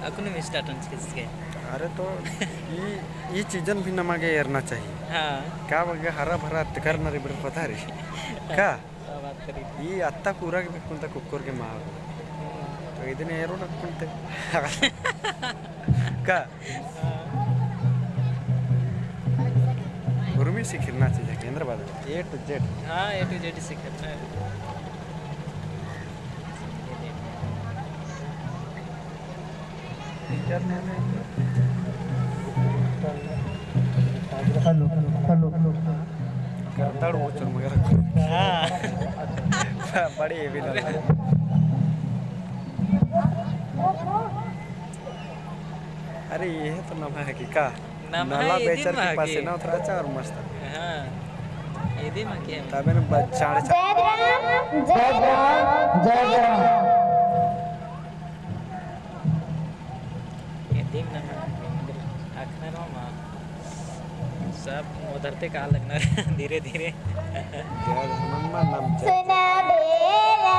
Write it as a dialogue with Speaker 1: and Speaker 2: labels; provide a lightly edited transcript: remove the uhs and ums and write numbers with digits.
Speaker 1: अकुन में स्टार्टन किसके
Speaker 2: अरे तो ये चीजन भी नमागे एरना चाहिए
Speaker 1: हाँ
Speaker 2: का बगे हरा भरा करना रे बड़े पता रे का
Speaker 1: बात करी
Speaker 2: ये अत्ता पूरा के कुंता कुक्कर के मार तो इतने एरो ना कुंते का उर्मी सिखना चाहिए केंद्र A to Z
Speaker 1: हाँ A to Z सीखना है
Speaker 3: हेलो हेलो
Speaker 2: करताड़ वो चल मगर
Speaker 1: हाँ
Speaker 2: बड़ी हेवी लग रहा है अरे ये है तो नमा है कि का नाला बेचर के पास है ना उधर अच्छा और मस्त
Speaker 1: हाँ ये दी माँ क्या
Speaker 2: तबे ना साढ़े
Speaker 3: जय जय
Speaker 1: ये दिन ना आखना रो माँ सब उधरते कहाँ लगना धीरे धीरे
Speaker 2: जय धर्मम्मा नाम
Speaker 3: सुना बेरा